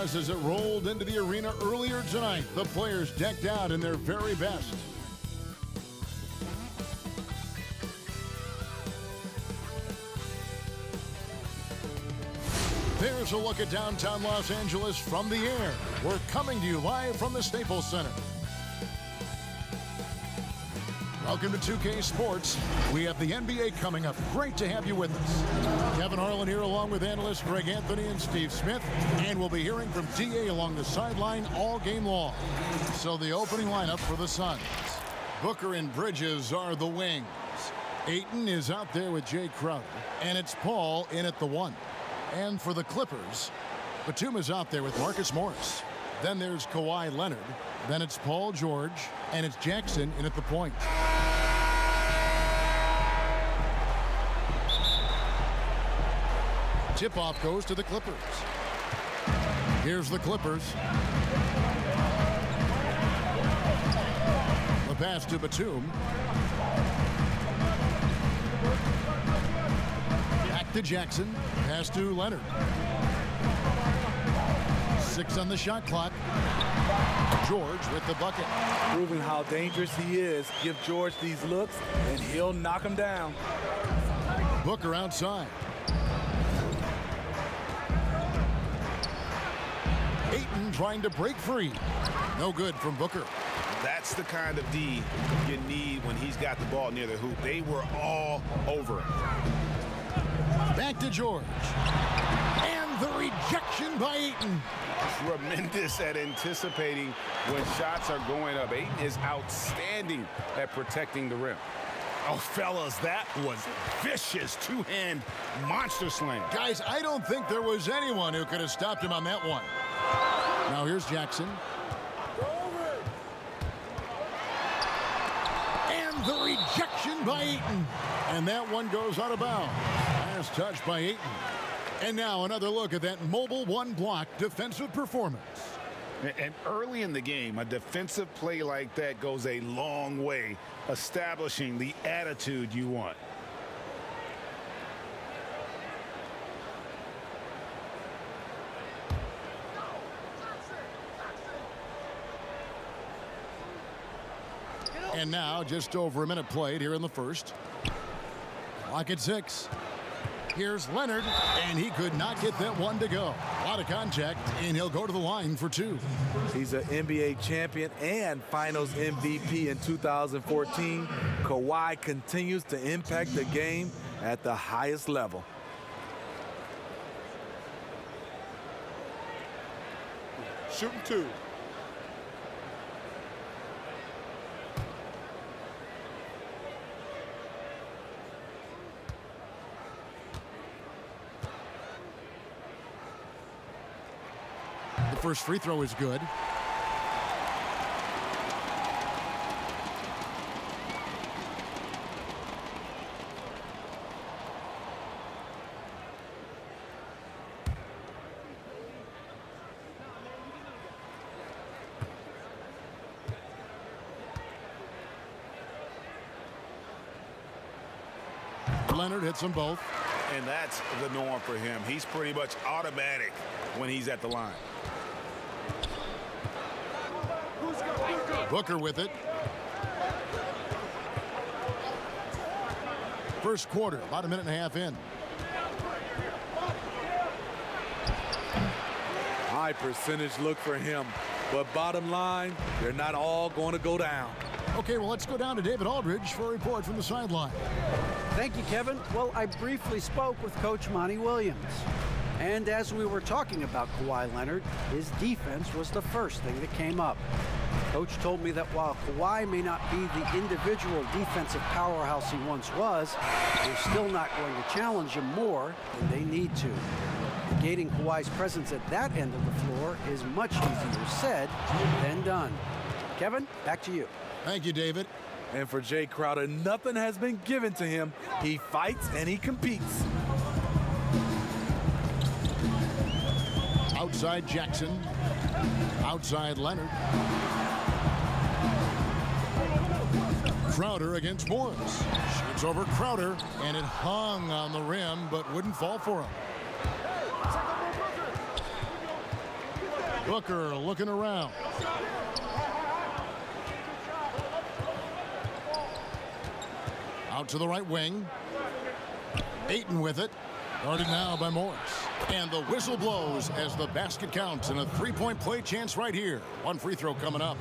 applause as it rolled into the arena earlier tonight. The players decked out in their very best. There's a look at downtown Los Angeles from the air. We're coming to you live from the Staples Center. Welcome to 2K Sports. We have the NBA coming up. Great to have you with us. Kevin Harlan here along with analysts Greg Anthony and Steve Smith. And we'll be hearing from DA along the sideline all game long. So the opening lineup for the Suns. Booker and Bridges are the wings. Ayton is out there with Jay Crowder. And it's Paul in at the 1. And for the Clippers, Batum is out there with Marcus Morris. Then there's Kawhi Leonard. Then it's Paul George. And it's Jackson in at the point. Tip-off goes to the Clippers. Here's the Clippers. The pass to Batum. Back to Jackson. Pass to Leonard. 6 on the shot clock. George with the bucket. Proving how dangerous he is. Give George these looks, and he'll knock him down. Booker outside. Ayton trying to break free. No good from Booker. That's the kind of D you need when he's got the ball near the hoop. They were all over him. Back to George. And the rejection by Ayton. Tremendous at anticipating when shots are going up. Ayton is outstanding at protecting the rim. Oh, fellas, that was vicious two-hand monster slam. Guys, I don't think there was anyone who could have stopped him on that one. Now here's Jackson. And the rejection by Ayton. And that one goes out of bounds. Last touch by Ayton. And now another look at that mobile one-block defensive performance. And early in the game, a defensive play like that goes a long way, establishing the attitude you want. And now just over a minute played here in the first. Clock at 6. Here's Leonard, and he could not get that one to go. A lot of contact, and he'll go to the line for 2. He's an NBA champion and Finals MVP in 2014. Kawhi continues to impact the game at the highest level. Shooting 2. The first free throw is good. Leonard hits them both. And that's the norm for him. He's pretty much automatic when he's at the line. Booker with it. First quarter, about a minute and a half in. High percentage look for him. But bottom line, they're not all going to go down. Okay, well, let's go down to David Aldridge for a report from the sideline. Thank you, Kevin. Well, I briefly spoke with Coach Monty Williams. And as we were talking about Kawhi Leonard, his defense was the first thing that came up. Coach told me that while Kawhi may not be the individual defensive powerhouse he once was, they're still not going to challenge him more than they need to. Negating Kawhi's presence at that end of the floor is much easier said than done. Kevin, back to you. Thank you, David. And for Jay Crowder, nothing has been given to him. He fights and he competes. Outside Jackson. Outside Leonard. Crowder against Morris. Shoots over Crowder, and it hung on the rim, but wouldn't fall for him. Booker looking around. Out to the right wing. Ayton with it. Guarded now by Morris. And the whistle blows as the basket counts, and a three-point play chance right here. One free throw coming up.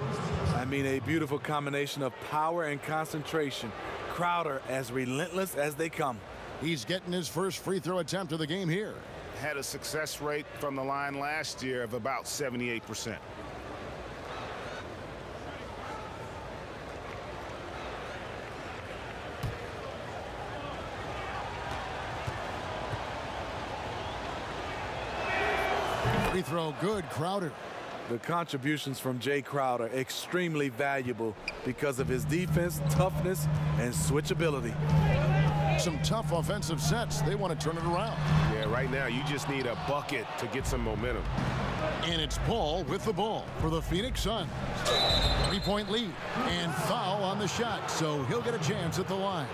I mean, a beautiful combination of power and concentration. Crowder as relentless as they come. He's getting his first free throw attempt of the game here. Had a success rate from the line last year of about 78%. Free throw good, Crowder. The contributions from Jay Crowder extremely valuable because of his defense, toughness, and switchability. Some tough offensive sets. They want to turn it around. Yeah, right now you just need a bucket to get some momentum. And it's Paul with the ball for the Phoenix Suns. Three-point lead and foul on the shot, so he'll get a chance at the line.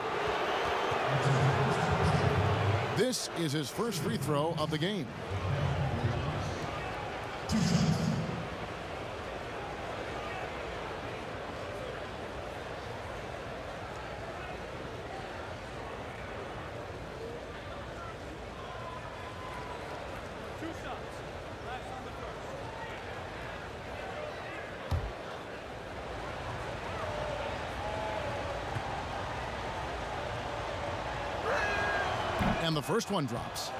This is his first free throw of the game. And the first one drops.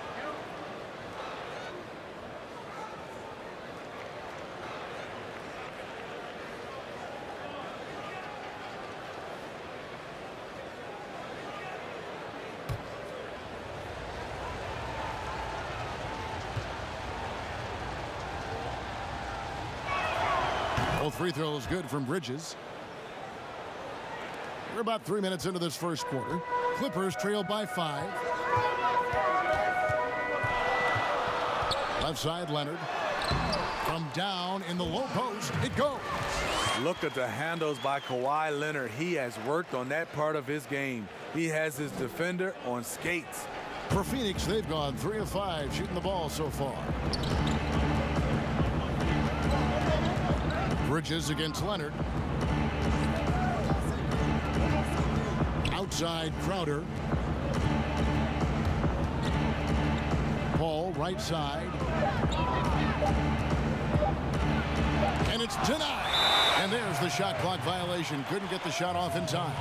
Both free throws good from Bridges. We're about 3 minutes into this first quarter. Clippers trail by 5. Left side, Leonard. From down in the low post, it goes. Look at the handles by Kawhi Leonard. He has worked on that part of his game. He has his defender on skates. For Phoenix, they've gone 3 of 5 shooting the ball so far. Bridges against Leonard. Outside, Crowder. Paul, right side. And it's denied. And there's the shot clock violation. Couldn't get the shot off in time.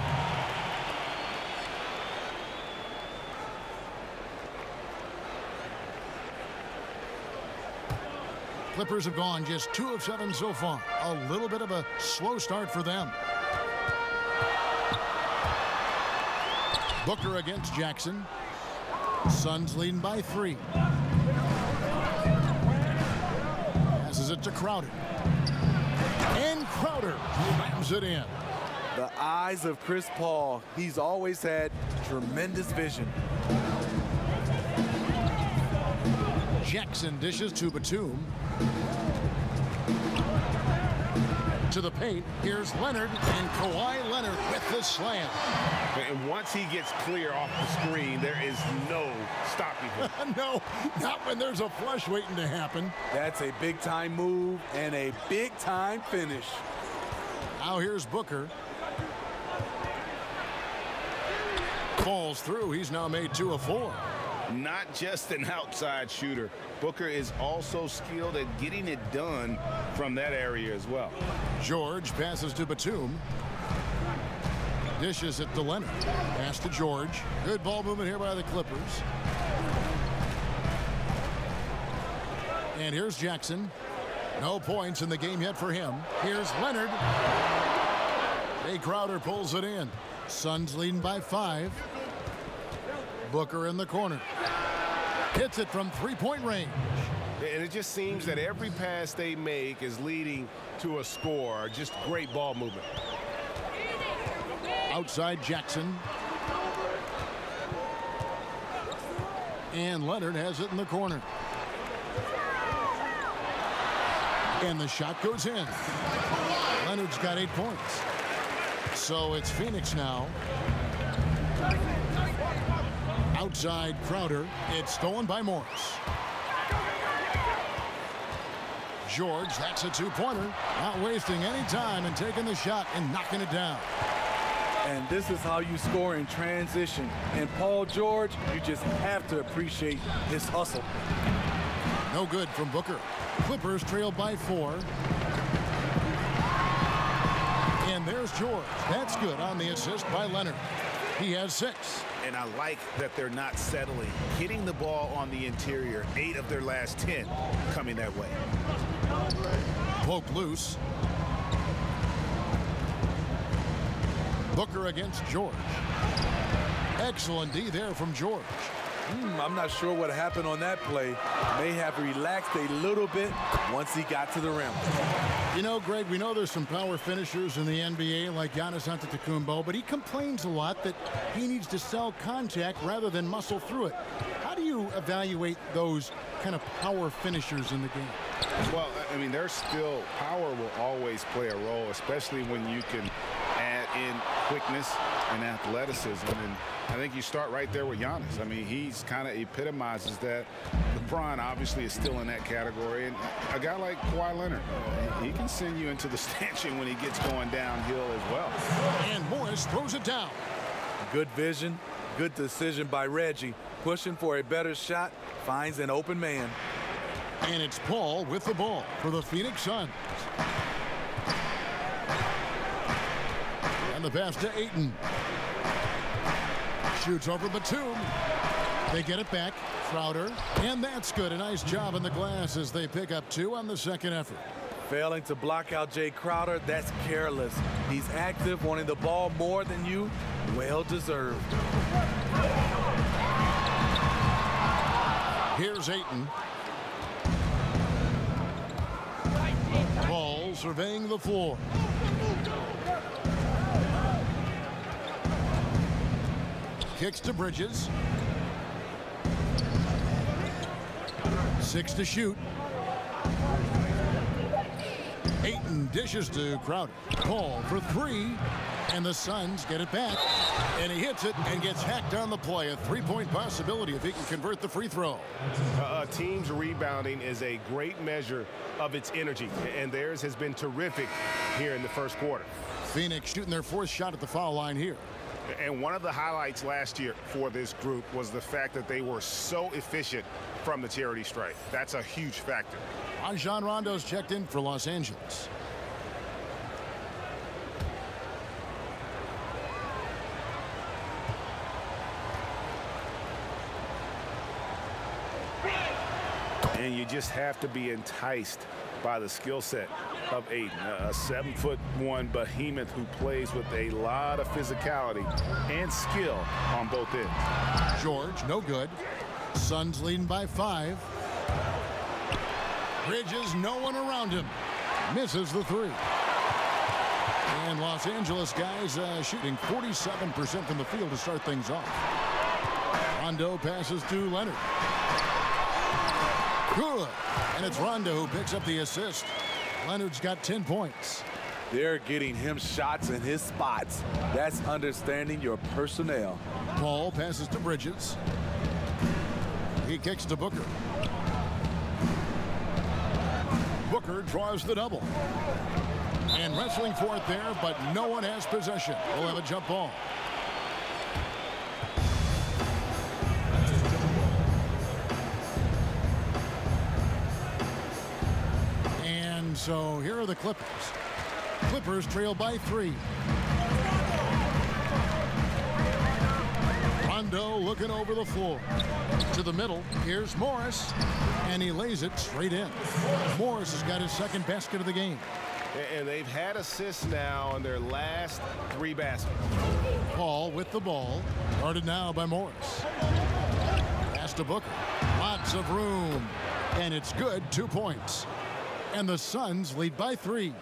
Clippers have gone just 2 of 7 so far. A little bit of a slow start for them. Booker against Jackson. Suns leading by 3. Passes it to Crowder. And Crowder slams it in. The eyes of Chris Paul. He's always had tremendous vision. Jackson dishes to Batum. To the paint. Here's Leonard, and Kawhi Leonard with the slam. And once he gets clear off the screen, there is no stopping him. No, not when there's a flush waiting to happen. That's a big-time move and a big-time finish. Now here's Booker. Falls through. He's now made 2 of 4. Not just an outside shooter. Booker is also skilled at getting it done from that area as well. George passes to Batum. Dishes it to Leonard. Pass to George. Good ball movement here by the Clippers. And here's Jackson. No points in the game yet for him. Here's Leonard. Jay Crowder pulls it in. Suns leading by 5. Booker in the corner. Hits it from 3-point range. And it just seems that every pass they make is leading to a score. Just great ball movement. Outside Jackson. And Leonard has it in the corner. And the shot goes in. Leonard's got 8 points. So it's Phoenix now. Outside Crowder. It's stolen by Morris. George, that's a two-pointer. Not wasting any time and taking the shot and knocking it down. And this is how you score in transition. And Paul George, you just have to appreciate his hustle. No good from Booker. Clippers trail by 4. And there's George. That's good on the assist by Leonard. He has 6. And I like that they're not settling. Hitting the ball on the interior, 8 of their last 10 coming that way. Poke loose. Booker against George. Excellent D there from George. I'm not sure what happened on that play. May have relaxed a little bit once he got to the rim. You know, Greg, we know there's some power finishers in the NBA like Giannis Antetokounmpo, but he complains a lot that he needs to sell contact rather than muscle through it. How do you evaluate those kind of power finishers in the game? Well, I mean, there's still power will always play a role, especially when you can add in quickness and athleticism. And I think you start right there with Giannis. I mean, he's kind of epitomizes that. LeBron obviously is still in that category. And a guy like Kawhi Leonard, he can send you into the stanchion when he gets going downhill as well. And Morris throws it down. Good vision, good decision by Reggie. Pushing for a better shot, finds an open man. And it's Paul with the ball for the Phoenix Suns. And the pass to Ayton. Shoots over Batum. They get it back. Crowder. And that's good. A nice job in the glass as they pick up 2 on the second effort. Failing to block out Jay Crowder, that's careless. He's active, wanting the ball more than you. Well deserved. Here's Ayton. Paul surveying the floor. Kicks to Bridges. 6 to shoot. Ayton dishes to Crowder. Paul for 3. And the Suns get it back. And he hits it and gets hacked on the play. A 3-point possibility if he can convert the free throw. A team's rebounding is a great measure of its energy, and theirs has been terrific here in the first quarter. Phoenix shooting their 4th shot at the foul line here. And one of the highlights last year for this group was the fact that they were so efficient from the charity stripe. That's a huge factor. Rajon Rondo's checked in for Los Angeles. And you just have to be enticed by the skill set of Ayton, a 7'1" behemoth who plays with a lot of physicality and skill on both ends. George, no good. Suns leading by 5. Bridges, no one around him. Misses the 3. And Los Angeles guys shooting 47% from the field to start things off. Rondo passes to Leonard. Good. And it's Rondo who picks up the assist. Leonard's got 10 points. They're getting him shots in his spots. That's understanding your personnel. Paul passes to Bridges. He kicks to Booker. Booker draws the double. And wrestling for it there, but no one has possession. We'll have a jump ball. And so here are the Clippers. Clippers trail by 3. Rondo looking over the floor. To the middle. Here's Morris. And he lays it straight in. Morris has got his 2nd basket of the game. And they've had assists now in their last 3 baskets. Paul with the ball. Guarded now by Morris. Pass to Booker. Lots of room. And it's good. 2 points. And the Suns lead by 3.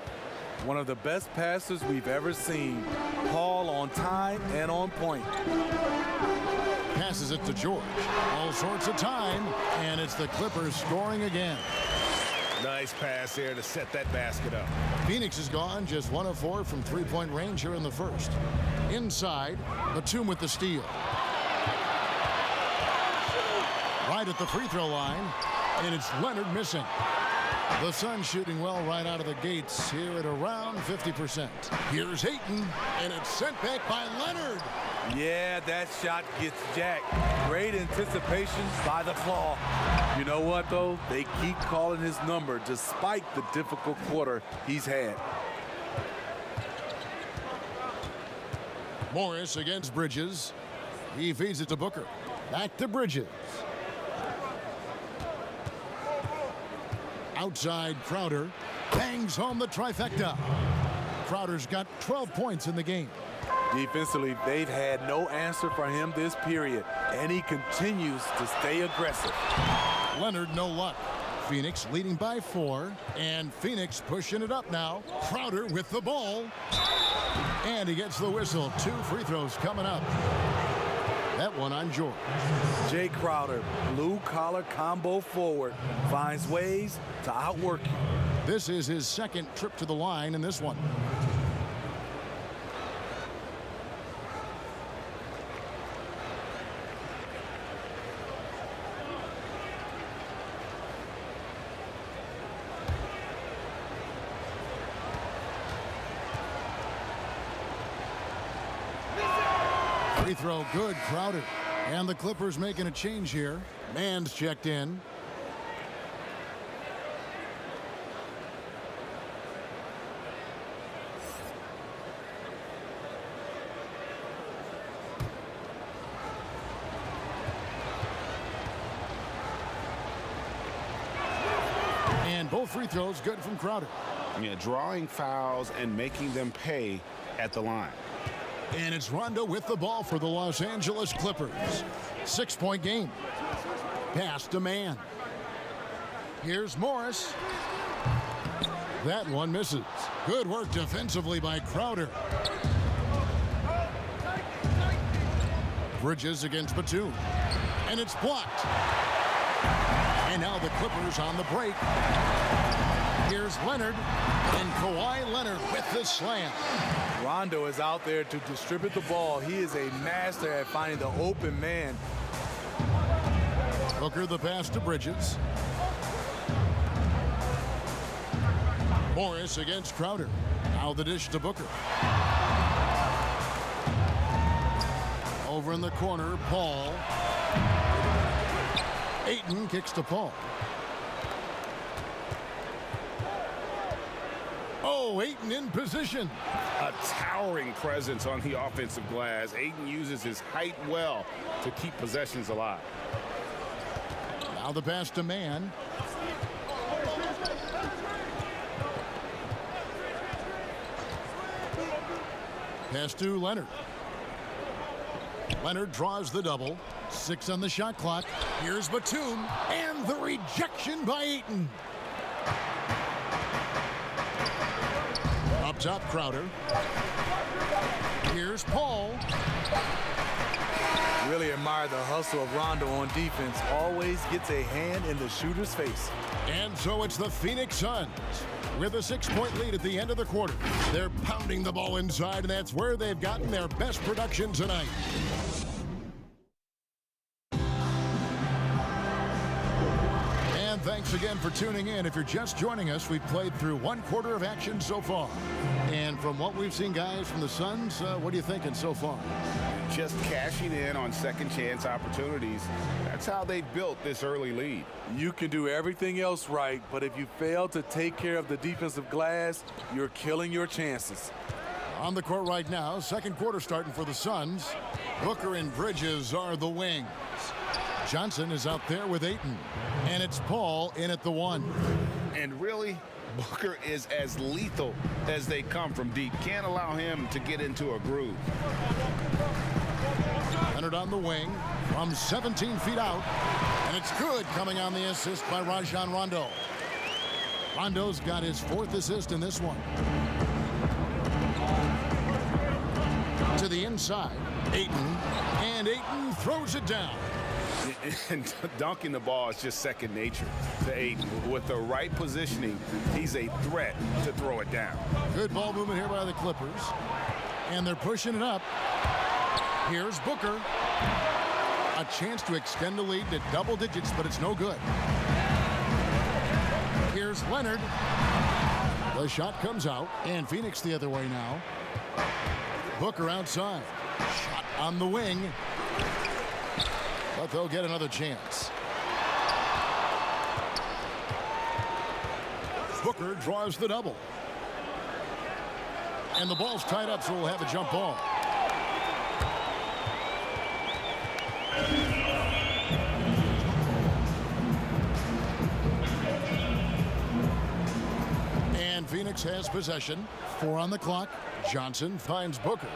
One of the best passes we've ever seen. Paul on time and on point. Passes it to George. All sorts of time. And it's the Clippers scoring again. Nice pass there to set that basket up. Phoenix is gone, just 1 of 4 from 3-point range here in the first. Inside, Batum with the steal. Right at the free throw line, and it's Leonard missing. The Suns shooting well right out of the gates here at around 50%. Here's Ayton, and it's sent back by Leonard. Yeah, that shot gets jacked. Great anticipation by the claw. You know what, though? They keep calling his number despite the difficult quarter he's had. Morris against Bridges. He feeds it to Booker. Back to Bridges. Outside Crowder. Bangs home the trifecta. Crowder's got 12 points in the game. Defensively, they've had no answer for him this period, and he continues to stay aggressive. Leonard, no luck. Phoenix leading by 4, and Phoenix pushing it up now. Crowder with the ball. And he gets the whistle. 2 free throws coming up. That one on George. Jay Crowder, blue-collar combo forward, finds ways to outwork you. This is his second trip to the line in this one. Free throw good, Crowder. And the Clippers making a change here. Mann's checked in. And both free throws good from Crowder. Yeah, drawing fouls and making them pay at the line. And it's Rondo with the ball for the Los Angeles Clippers. 6-point game. Pass to Mann. Here's Morris. That one misses. Good work defensively by Crowder. Bridges against Batum. And it's blocked. And now the Clippers on the break. Here's Leonard. And Kawhi Leonard with the slam. Rondo is out there to distribute the ball. He is a master at finding the open man. Booker the pass to Bridges. Morris against Crowder. Now the dish to Booker. Over in the corner, Paul. Ayton kicks to Paul. Oh, Ayton in position. A towering presence on the offensive glass. Ayton uses his height well to keep possessions alive. Now the pass to Mann. Pass to Leonard. Leonard draws the double. 6 on the shot clock. Here's Batum. And the rejection by Ayton. Up top, Crowder. Here's Paul. Really admire the hustle of Rondo on defense. Always gets a hand in the shooter's face. And so it's the Phoenix Suns with a 6-point lead at the end of the quarter. They're pounding the ball inside, and that's where they've gotten their best production tonight. And thanks again for tuning in. If you're just joining us, we've played through 1 quarter of action so far. And from what we've seen, guys, from the Suns, what are you thinking so far? Just cashing in on second chance opportunities. That's how they built this early lead. You can do everything else right, but if you fail to take care of the defensive glass, you're killing your chances. On the court right now, second quarter starting for the Suns. Booker and Bridges are the wings. Johnson is out there with Ayton. And it's Paul in at the 1. And really, Booker is as lethal as they come from deep. Can't allow him to get into a groove. Leonard on the wing from 17 feet out. And it's good coming on the assist by Rajon Rondo. Rondo's got his 4th assist in this one. To the inside, Ayton. And Ayton throws it down. And dunking the ball is just second nature to Ayton. With the right positioning, he's a threat to throw it down. Good ball movement here by the Clippers. And they're pushing it up. Here's Booker. A chance to extend the lead to double digits, but it's no good. Here's Here's Leonard. The shot comes out, and Phoenix the other way now. Booker outside. Shot on the wing. But they'll get another chance. Booker draws the double. And the ball's tied up, so we'll have a jump ball. And Phoenix has possession. 4 on the clock. Johnson finds Booker.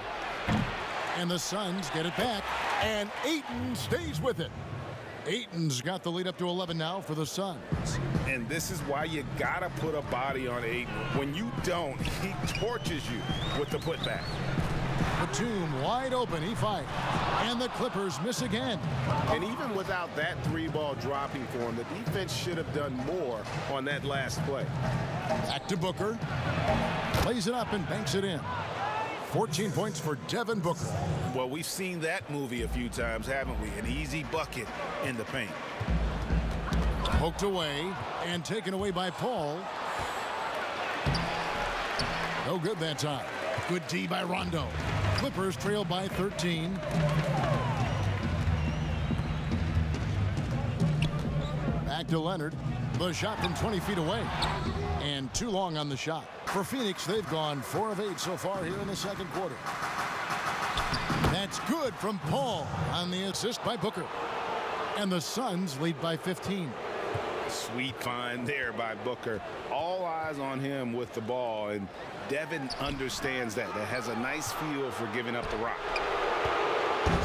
And the Suns get it back. And Ayton stays with it. Ayton's got the lead up to 11 now for the Suns. And this is why you gotta put a body on Ayton. When you don't, he torches you with the putback. Batum wide open, he fights. And the Clippers miss again. And even without that 3-ball dropping for him, the defense should have done more on that last play. Back to Booker. Plays it up and banks it in. 14 points for Devin Booker. Well, we've seen that movie a few times, haven't we? An easy bucket in the paint. Poked away and taken away by Paul. No good that time. Good D by Rondo. Clippers trail by 13. Back to Leonard. The shot from 20 feet away. And too long on the shot. For Phoenix, they've gone 4 of 8 so far here in the second quarter. That's good from Paul on the assist by Booker. And the Suns lead by 15. Sweet find there by Booker. All eyes on him with the ball, and Devin understands that. That has a nice feel for giving up the rock.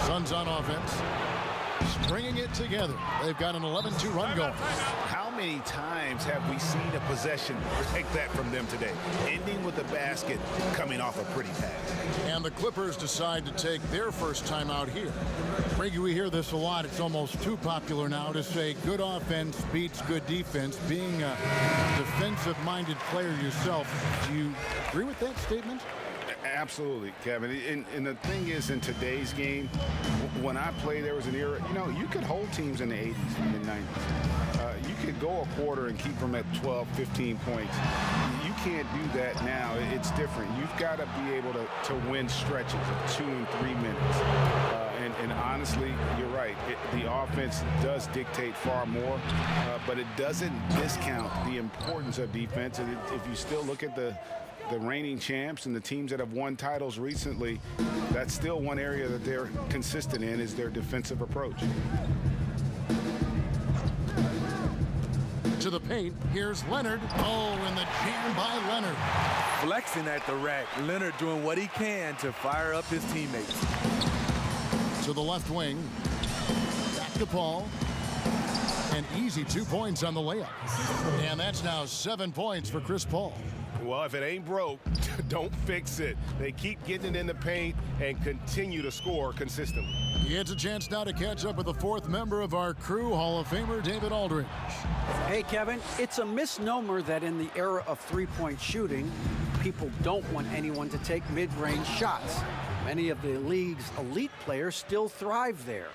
Suns on offense. Stringing it together. They've got an 11-2 run going. How many times have we seen a possession like that from them today? Ending with a basket, coming off a pretty pass. And the Clippers decide to take their first time out here. Brady, we hear this a lot. It's almost too popular now to say good offense beats good defense. Being a defensive-minded player yourself, do you agree with that statement? Absolutely, Kevin. And the thing is, in today's game, when I played, there was an era, you could hold teams in the 80s and the 90s. You could go a quarter and keep them at 12, 15 points. You can't do that now. It's different. You've got to be able to win stretches of 2 and 3 minutes. And honestly, you're right. The offense does dictate far more, but it doesn't discount the importance of defense. And if you still look at the reigning champs and the teams that have won titles recently, that's still one area that they're consistent in, is their defensive approach. To the paint, here's Leonard. Oh, and the jam by Leonard. Flexing at the rack. Leonard doing what he can to fire up his teammates. To the left wing. Back to Paul. An easy 2 points on the layup. And that's now 7 points for Chris Paul. Well, if it ain't broke, don't fix it. They keep getting it in the paint and continue to score consistently. He gets a chance now to catch up with the 4th member of our crew, Hall of Famer David Aldridge. Hey, Kevin, it's a misnomer that in the era of three-point shooting, people don't want anyone to take mid-range shots. Many of the league's elite players still thrive there.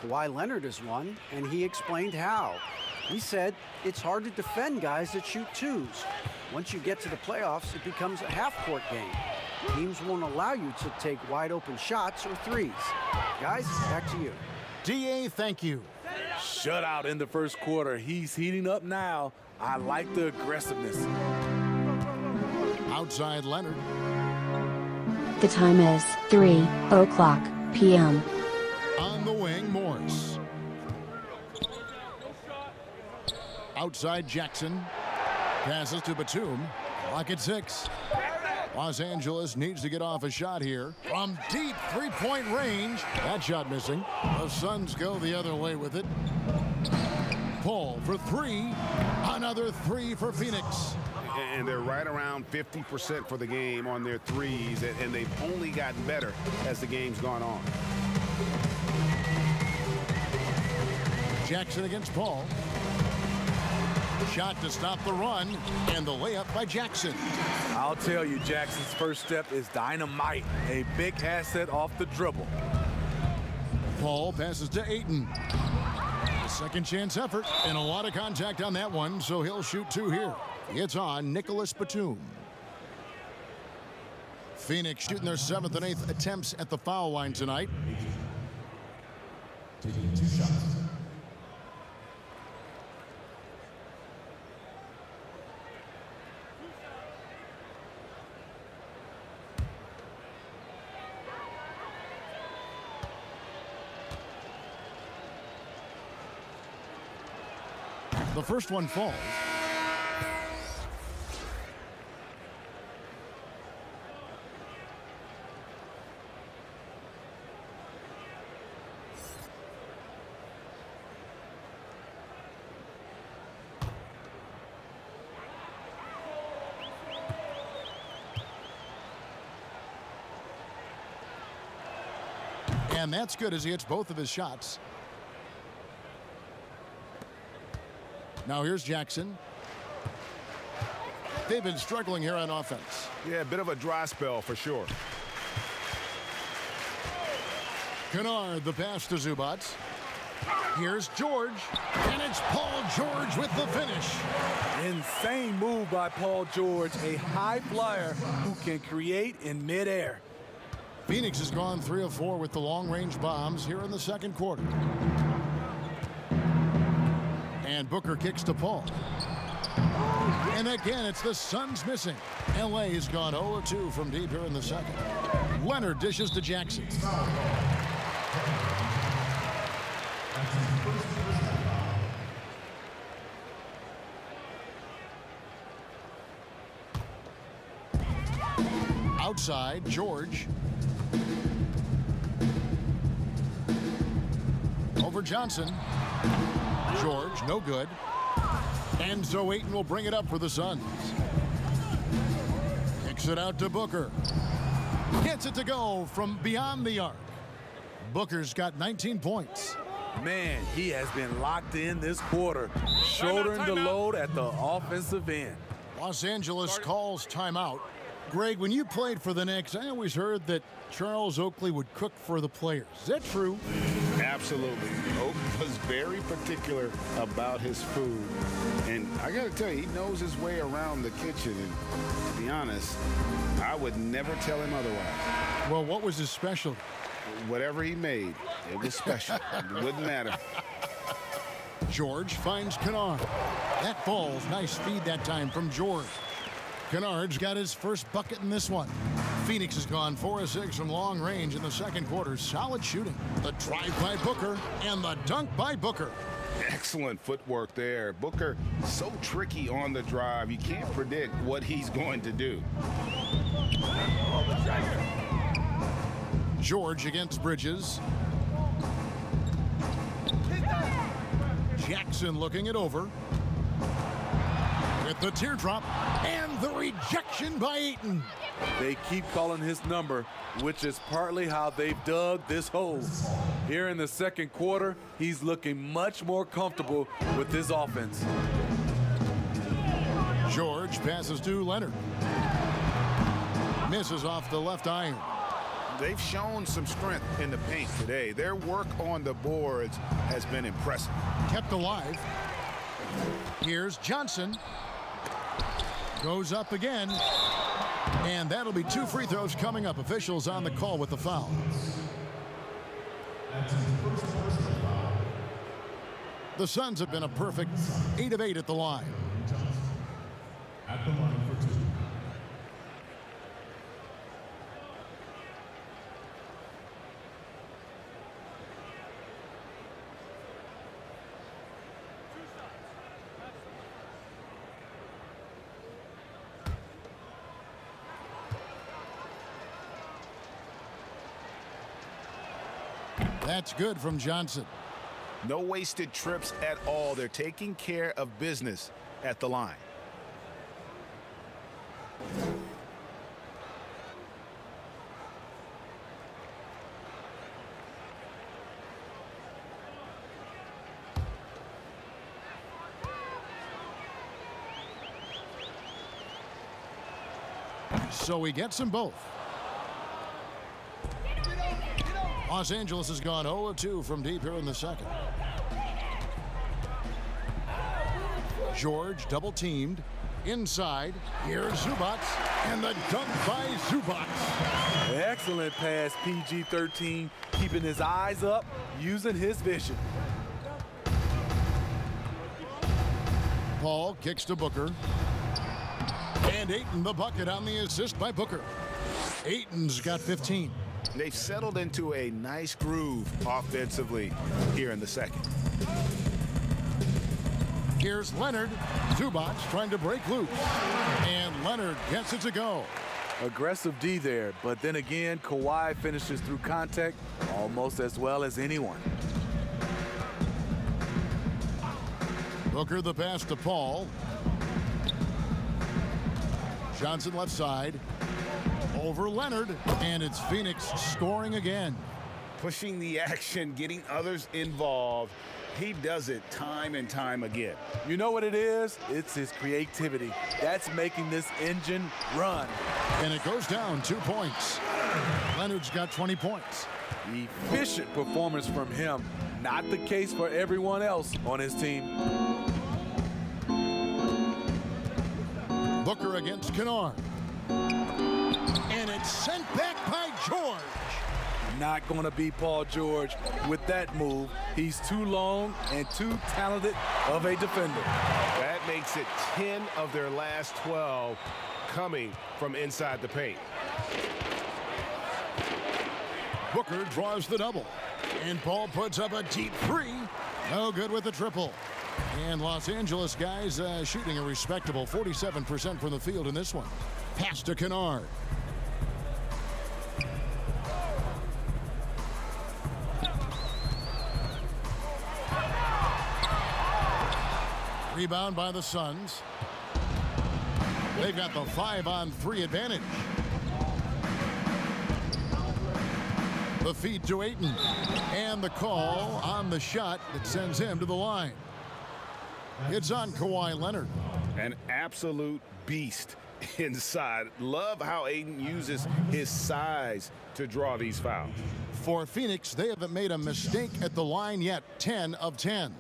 Kawhi Leonard is one, and he explained how. He said it's hard to defend guys that shoot twos. Once you get to the playoffs, it becomes a half-court game. Teams won't allow you to take wide-open shots or threes. Guys, back to you. DA, thank you. Shutout in the first quarter. He's heating up now. I like the aggressiveness. Outside Leonard. The time is 3:00 p.m. On the wing, Morris. Outside Jackson. Passes to Batum. Clock at 6. Los Angeles needs to get off a shot here from deep three-point range. That shot missing. The Suns go the other way with it. Paul for 3. Another 3 for Phoenix. And they're right around 50% for the game on their threes, and they've only gotten better as the game's gone on. Jackson against Paul. Shot to stop the run, and the layup by Jackson. I'll tell you, Jackson's first step is dynamite. A big asset off the dribble. Paul passes to Ayton. A second chance effort, and a lot of contact on that one, so he'll shoot 2 here. It's on Nicholas Batum. Phoenix shooting their 7th and 8th attempts at the foul line tonight. Taking 2 shots. The first one falls. And that's good as he hits both of his shots. Now here's Jackson. They've been struggling here on offense. Yeah, a bit of a dry spell for sure. Kennard, the pass to Zubac. Here's George. And it's Paul George with the finish. Insane move by Paul George, a high flyer who can create in midair. Phoenix has gone 3 of 4 with the long-range bombs here in the second quarter. And Booker kicks to Paul. And again, it's the Suns missing. LA has gone 0 of 2 from deep here in the second. Leonard dishes to Jackson. Outside, George. Over Johnson. George, no good. And so Ayton will bring it up for the Suns. Kicks it out to Booker. Gets it to go from beyond the arc. Booker's got 19 points. Man, he has been locked in this quarter, shouldering the load at the offensive end. Los Angeles calls timeout. Greg, when you played for the Knicks, I always heard that Charles Oakley would cook for the players. Is that true? Absolutely. Oak was very particular about his food. And I got to tell you, he knows his way around the kitchen. And to be honest, I would never tell him otherwise. Well, what was his specialty? Whatever he made, it was special. It wouldn't matter. George finds Kennard. That falls. Nice feed that time from George. Kennard's got his first bucket in this one. Phoenix has gone 4 of 6 from long range in the second quarter. Solid shooting. The drive by Booker and the dunk by Booker. Excellent footwork there. Booker, so tricky on the drive. You can't predict what he's going to do. George against Bridges. Jackson looking it over. With the teardrop and the rejection by Ayton. They keep calling his number, which is partly how they've dug this hole. Here in the second quarter, he's looking much more comfortable with his offense. George passes to Leonard. Misses off the left iron. They've shown some strength in the paint today. Their work on the boards has been impressive. Kept alive. Here's Johnson. Goes up again. And that'll be 2 free throws coming up. Officials on the call with the foul. The Suns have been a perfect 8 of 8 at the line. At the line for 2. That's good from Johnson. No wasted trips at all. They're taking care of business at the line. So he gets them both. Los Angeles has gone 0 of 2 from deep here in the second. George double teamed. Inside, here's Zubac, and the dunk by Zubac. Excellent pass, PG-13, keeping his eyes up, using his vision. Paul kicks to Booker. And Ayton the bucket on the assist by Booker. Ayton's got 15. They've settled into a nice groove offensively here in the second. Here's Leonard. Zubac trying to break loose. And Leonard gets it to go. Aggressive D there, but then again, Kawhi finishes through contact almost as well as anyone. Booker the pass to Paul. Johnson left side. Over Leonard, and it's Phoenix scoring again. Pushing the action, getting others involved. He does it time and time again. You know what it is? It's his creativity. That's making this engine run. And it goes down 2 points. Leonard's got 20 points. Efficient performance from him. Not the case for everyone else on his team. Booker against Kennard. And it's sent back by George. Not going to be Paul George with that move. He's too long and too talented of a defender. That makes it 10 of their last 12 coming from inside the paint. Booker draws the double. And Paul puts up a deep three. No good with the triple. And Los Angeles guys shooting a respectable 47% from the field in this one. Pass to Kennard. Rebound by the Suns. They've got the 5-on-3 advantage. The feed to Ayton. And the call on the shot that sends him to the line. It's on Kawhi Leonard. An absolute beast inside. Love how Ayton uses his size to draw these fouls. For Phoenix, they haven't made a mistake at the line yet. 10 of 10.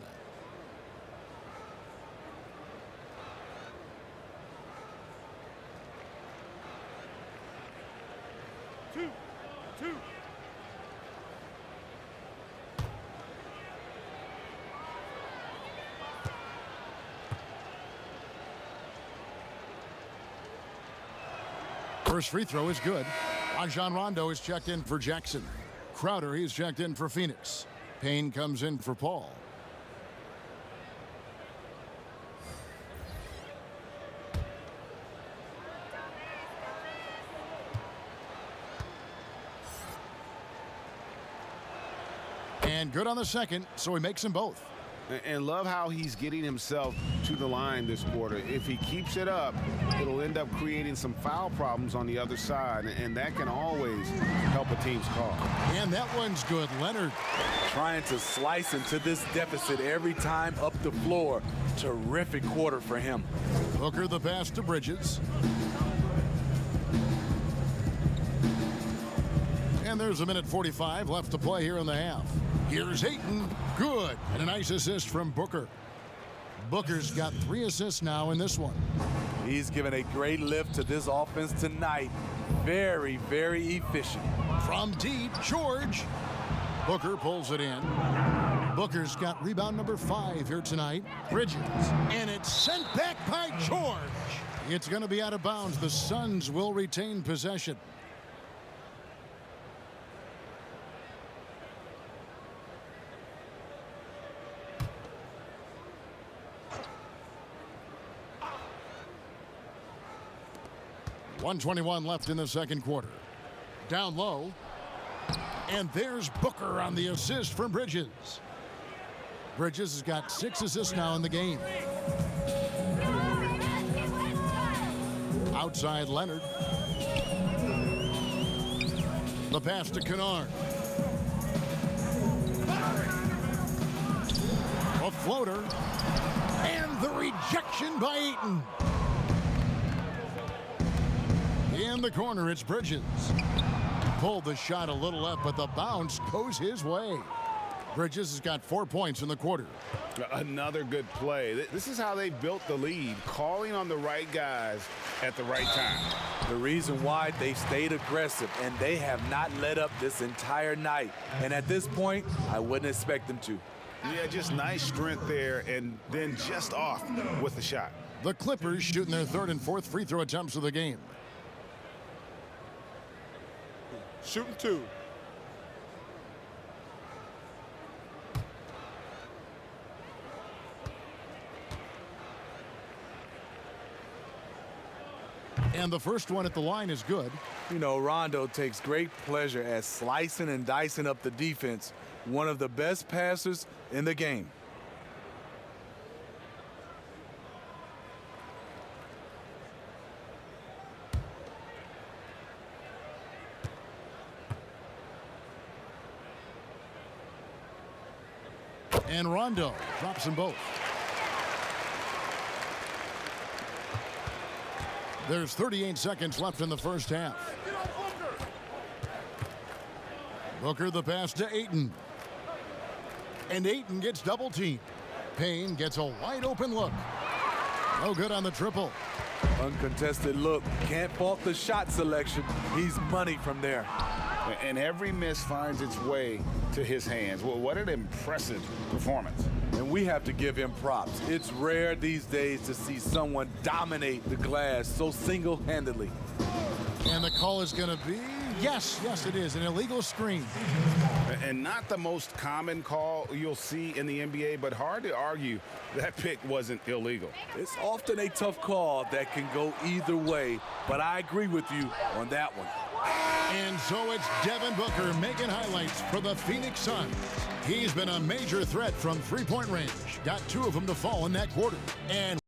First free throw is good. Rajon Rondo is checked in for Jackson. Crowder, he's checked in for Phoenix. Payne comes in for Paul. And good on the second, so he makes them both. And love how he's getting himself to the line this quarter. If he keeps it up, it'll end up creating some foul problems on the other side, and that can always help a team's cause. And that one's good. Leonard trying to slice into this deficit every time up the floor. Terrific quarter for him. Booker the pass to Bridges. And there's a minute 45 left to play here in the half. Here's Ayton. Good. And a nice assist from Booker. Booker's got 3 assists now in this one. He's given a great lift to this offense tonight. Very, very efficient. From deep, George. Booker pulls it in. Booker's got rebound number 5 here tonight. Bridges. And it's sent back by George. It's going to be out of bounds. The Suns will retain possession. .121 left in the second quarter. Down low. And there's Booker on the assist from Bridges. Bridges has got 6 assists now in the game. Outside Leonard. The pass to Kennard. A floater. And the rejection by Ayton. In the corner, it's Bridges. Pulled the shot a little left, but the bounce goes his way. Bridges has got 4 points in the quarter. Another good play. This is how they built the lead, calling on the right guys at the right time. The reason why they stayed aggressive, and they have not let up this entire night. And at this point, I wouldn't expect them to. Yeah, just nice strength there, and then just off with the shot. The Clippers shooting their 3rd and 4th free throw attempts of the game. Shooting 2. And the first one at the line is good. You know, Rondo takes great pleasure at slicing and dicing up the defense. One of the best passers in the game. And Rondo drops them both. There's 38 seconds left in the first half. Booker the pass to Ayton. And Ayton gets double teamed. Payne gets a wide open look. No good on the triple. Uncontested look. Can't fault the shot selection. He's money from there. And every miss finds its way to his hands. Well, what an impressive performance. And we have to give him props. It's rare these days to see someone dominate the glass so single-handedly. And the call is going to be, yes, it is, an illegal screen. And not the most common call you'll see in the NBA, but hard to argue that pick wasn't illegal. It's often a tough call that can go either way, but I agree with you on that one. And so it's Devin Booker making highlights for the Phoenix Suns. He's been a major threat from three-point range. Got 2 of them to fall in that quarter. And